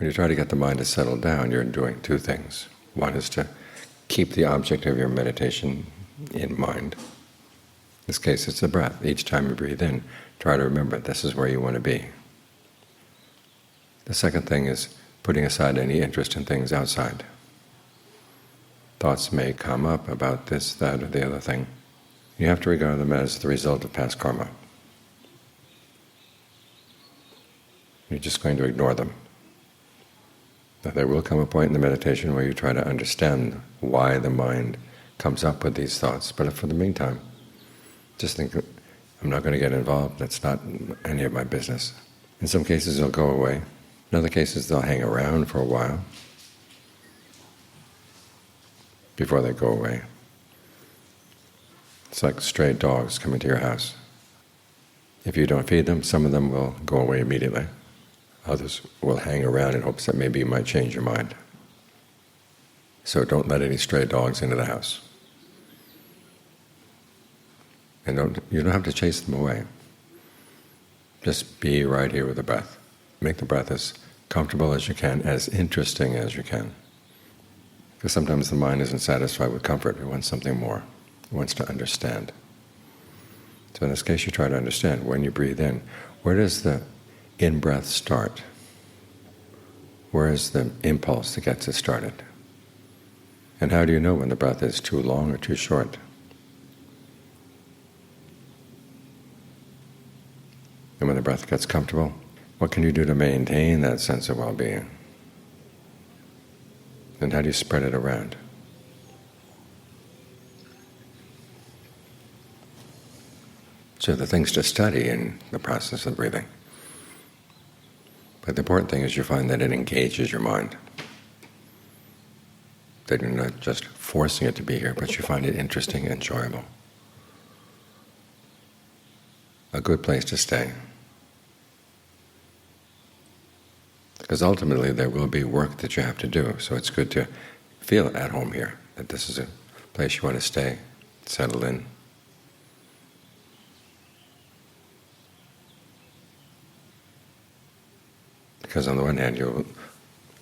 When you try to get the mind to settle down, you're doing two things. One is to keep the object of your meditation in mind. In this case, it's the breath. Each time you breathe in, try to remember this is where you want to be. The second thing is putting aside any interest in things outside. Thoughts may come up about this, that, or the other thing. You have to regard them as the result of past karma. You're just going to ignore them. Now, there will come a point in the meditation where you try to understand why the mind comes up with these thoughts, but for the meantime, just think, I'm not going to get involved, that's not any of my business. In some cases they'll go away, in other cases they'll hang around for a while before they go away. It's like stray dogs coming to your house. If you don't feed them, some of them will go away immediately. Others will hang around in hopes that maybe you might change your mind. So don't let any stray dogs into the house. And you don't have to chase them away. Just be right here with the breath. Make the breath as comfortable as you can, as interesting as you can. Because sometimes the mind isn't satisfied with comfort, it wants something more. It wants to understand. So in this case you try to understand, when you breathe in, where does the in-breath start? Where is the impulse that gets it started? And how do you know when the breath is too long or too short? And when the breath gets comfortable, what can you do to maintain that sense of well-being? And how do you spread it around? So the things to study in the process of breathing. But the important thing is you find that it engages your mind. That you're not just forcing it to be here, but you find it interesting and enjoyable. A good place to stay. Because ultimately there will be work that you have to do, so it's good to feel at home here, that this is a place you want to stay, settle in. Because on the one hand, you'll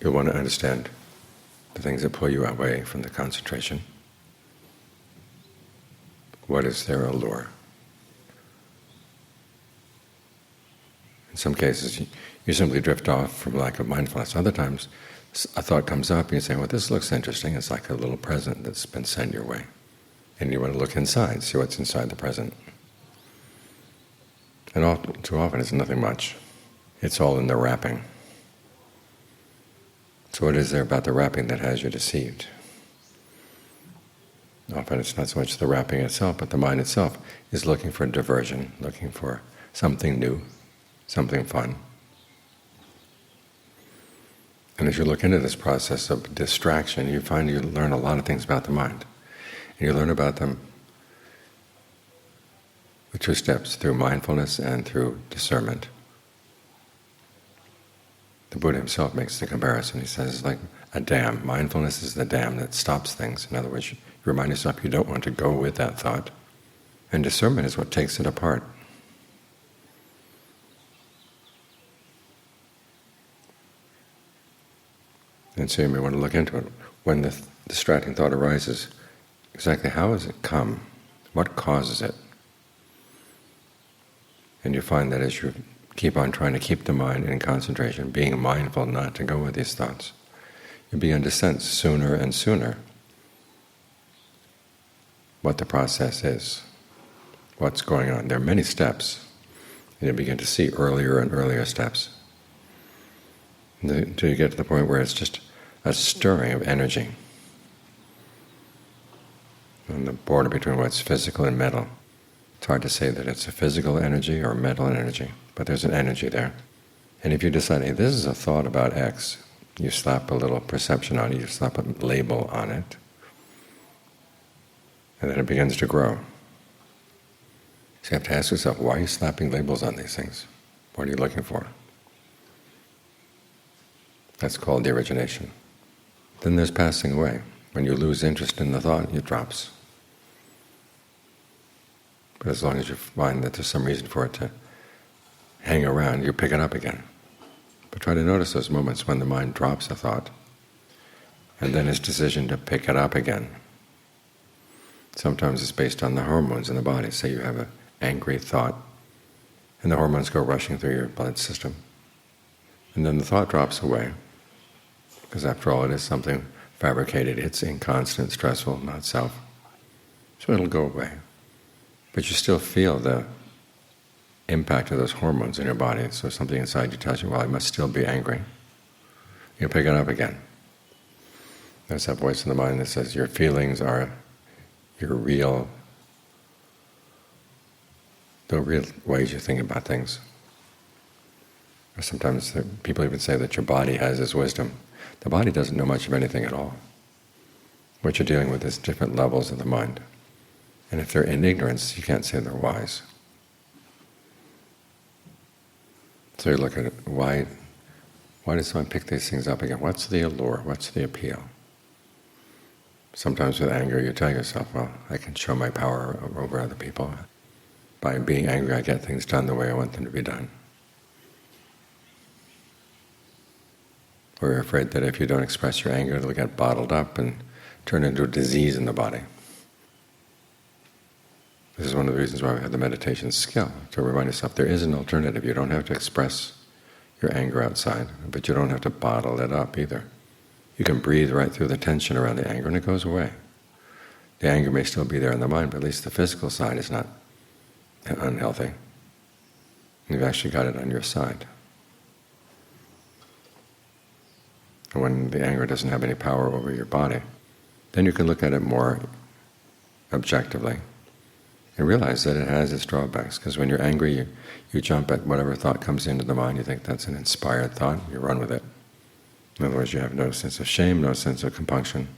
want to understand the things that pull you away from the concentration. What is their allure? In some cases, you simply drift off from lack of mindfulness. Other times, a thought comes up and you say, well, this looks interesting. It's like a little present that's been sent your way. And you want to look inside, see what's inside the present. And too often it's nothing much. It's all in the wrapping. So what is there about the wrapping that has you deceived? Often it's not so much the wrapping itself, but the mind itself is looking for diversion, looking for something new, something fun. And as you look into this process of distraction, you find you learn a lot of things about the mind. And you learn about them with two steps, through mindfulness and through discernment. The Buddha himself makes the comparison. He says it's like a dam. Mindfulness is the dam that stops things. In other words, you remind yourself you don't want to go with that thought. And discernment is what takes it apart. And so you may want to look into it. When the distracting thought arises, exactly how has it come? What causes it? And you find that as you keep on trying to keep the mind in concentration, being mindful not to go with these thoughts, you begin to sense sooner and sooner what the process is, what's going on. There are many steps, and you begin to see earlier and earlier steps until you get to the point where it's just a stirring of energy on the border between what's physical and mental. It's hard to say that it's a physical energy or a mental energy, but there's an energy there. And if you decide, hey, this is a thought about X, you slap a little perception on it, you slap a label on it, and then it begins to grow. So you have to ask yourself, why are you slapping labels on these things? What are you looking for? That's called the origination. Then there's passing away. When you lose interest in the thought, it drops. But as long as you find that there's some reason for it to hang around, you pick it up again. But try to notice those moments when the mind drops a thought, and then its decision to pick it up again. Sometimes it's based on the hormones in the body. Say you have an angry thought, and the hormones go rushing through your blood system. And then the thought drops away, because after all it is something fabricated. It's inconstant, stressful, not self. So it'll go away. But you still feel the impact of those hormones in your body. So something inside you tells you, well, I must still be angry. You pick it up again. There's that voice in the mind that says your feelings are your real, the real ways you think about things. Or sometimes people even say that your body has its wisdom. The body doesn't know much of anything at all. What you're dealing with is different levels of the mind. And if they're in ignorance, you can't say they're wise. So you look at it, why does someone pick these things up again? What's the allure? What's the appeal? Sometimes with anger you tell yourself, well, I can show my power over other people. By being angry I get things done the way I want them to be done. Or you're afraid that if you don't express your anger it'll get bottled up and turn into a disease in the body. This is one of the reasons why we have the meditation skill, to remind yourself there is an alternative. You don't have to express your anger outside, but you don't have to bottle it up either. You can breathe right through the tension around the anger and it goes away. The anger may still be there in the mind, but at least the physical side is not unhealthy. You've actually got it on your side. And when the anger doesn't have any power over your body, then you can look at it more objectively and realize that it has its drawbacks. Because when you're angry, you jump at whatever thought comes into the mind. You think that's an inspired thought, you run with it. In other words, you have no sense of shame, no sense of compunction.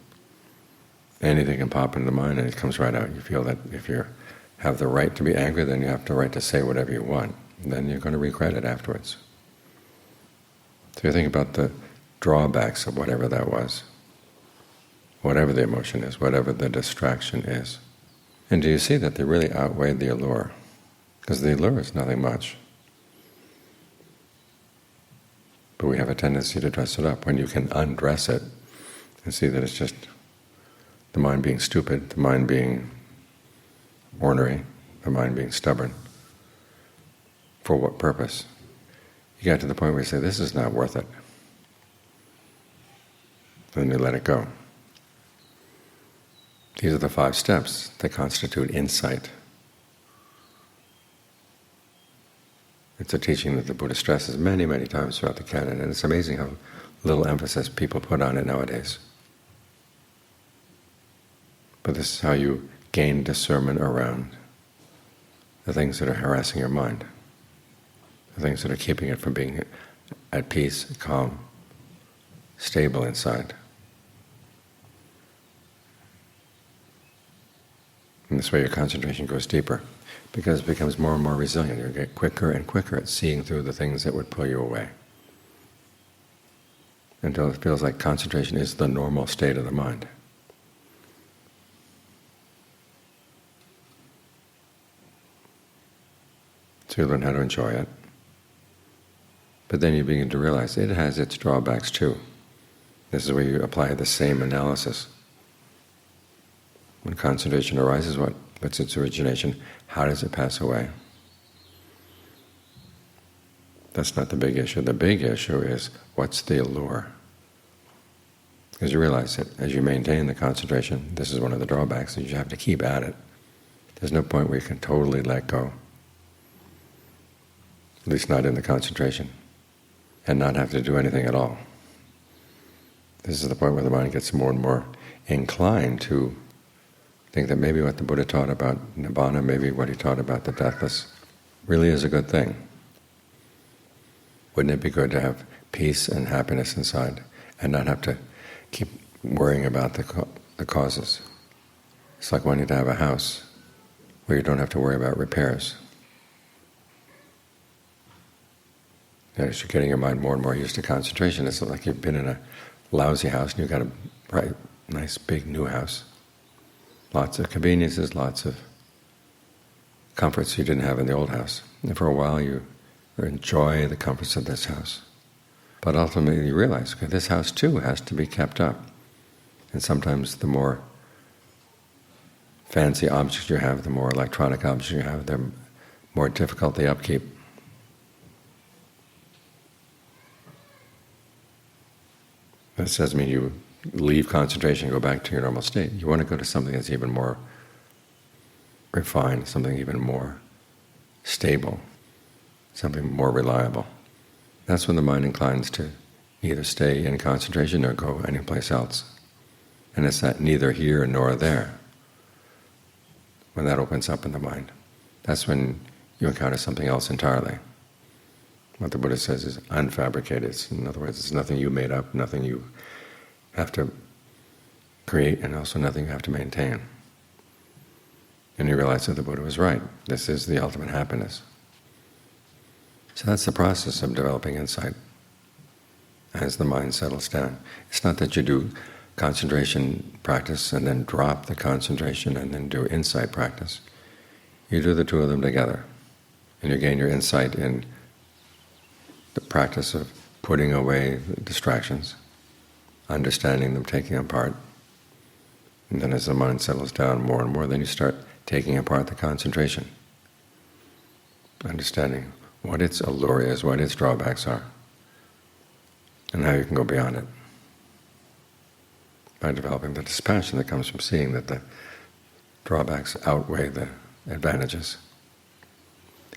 Anything can pop into the mind and it comes right out. You feel that if you have the right to be angry, then you have the right to say whatever you want. And then you're going to regret it afterwards. So you think about the drawbacks of whatever that was, whatever the emotion is, whatever the distraction is. And do you see that they really outweigh the allure? Because the allure is nothing much. But we have a tendency to dress it up when you can undress it and see that it's just the mind being stupid, the mind being ornery, the mind being stubborn. For what purpose? You get to the point where you say, this is not worth it. Then you let it go. These are the 5 steps that constitute insight. It's a teaching that the Buddha stresses many, many times throughout the Canon, and it's amazing how little emphasis people put on it nowadays. But this is how you gain discernment around the things that are harassing your mind, the things that are keeping it from being at peace, calm, stable inside. And this way your concentration goes deeper, because it becomes more and more resilient. You get quicker and quicker at seeing through the things that would pull you away, until it feels like concentration is the normal state of the mind. So you learn how to enjoy it. But then you begin to realize it has its drawbacks too. This is where you apply the same analysis. When concentration arises, what's its origination? How does it pass away? That's not the big issue. The big issue is, what's the allure? Because you realize that as you maintain the concentration, this is one of the drawbacks, is you have to keep at it. There's no point where you can totally let go, at least not in the concentration, and not have to do anything at all. This is the point where the mind gets more and more inclined to think that maybe what the Buddha taught about Nibbana, maybe what he taught about the deathless, really is a good thing. Wouldn't it be good to have peace and happiness inside and not have to keep worrying about the causes? It's like wanting to have a house where you don't have to worry about repairs. As you're getting your mind more and more used to concentration, it's like you've been in a lousy house and you've got a bright, nice, big new house. Lots of conveniences, lots of comforts you didn't have in the old house. And for a while you enjoy the comforts of this house. But ultimately you realize, okay, this house too has to be kept up. And sometimes the more fancy objects you have, the more electronic objects you have, they're more difficult the upkeep. This doesn't mean you leave concentration and go back to your normal state. You want to go to something that's even more refined, something even more stable, something more reliable. That's when the mind inclines to either stay in concentration or go anyplace else. And it's that neither here nor there. When that opens up in the mind, that's when you encounter something else entirely. What the Buddha says is unfabricated. In other words, it's nothing you made up, nothing you have to create, and also nothing you have to maintain. And you realize that the Buddha was right. This is the ultimate happiness. So that's the process of developing insight as the mind settles down. It's not that you do concentration practice and then drop the concentration and then do insight practice. You do the two of them together, and you gain your insight in the practice of putting away the distractions, understanding them, taking them apart. And then as the mind settles down more and more, then you start taking apart the concentration, understanding what its allure is, what its drawbacks are, and how you can go beyond it by developing the dispassion that comes from seeing that the drawbacks outweigh the advantages,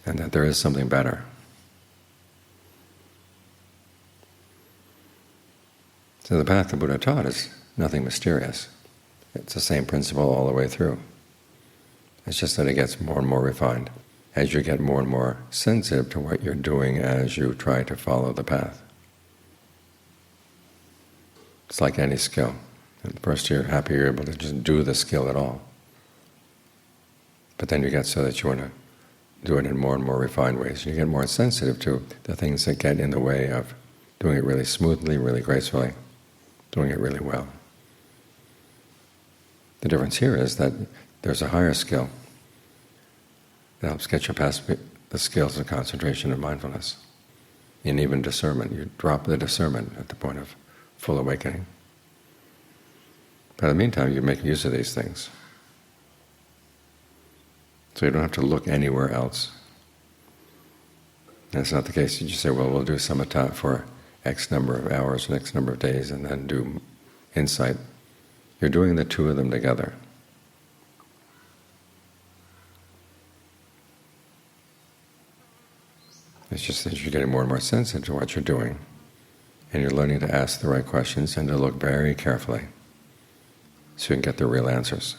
and that there is something better. So the path the Buddha taught is nothing mysterious. It's the same principle all the way through. It's just that it gets more and more refined as you get more and more sensitive to what you're doing as you try to follow the path. It's like any skill. At first you're happy you're able to just do the skill at all. But then you get so that you want to do it in more and more refined ways. You get more sensitive to the things that get in the way of doing it really smoothly, really gracefully, doing it really well. The difference here is that there's a higher skill that helps get you past the skills of concentration and mindfulness, and even discernment. You drop the discernment at the point of full awakening. But in the meantime, you make use of these things. So you don't have to look anywhere else. And it's not the case you just say, well, we'll do samatha for X number of hours, X number of days, and then do insight. You're doing the two of them together. It's just that you're getting more and more sensitive to what you're doing, and you're learning to ask the right questions and to look very carefully so you can get the real answers.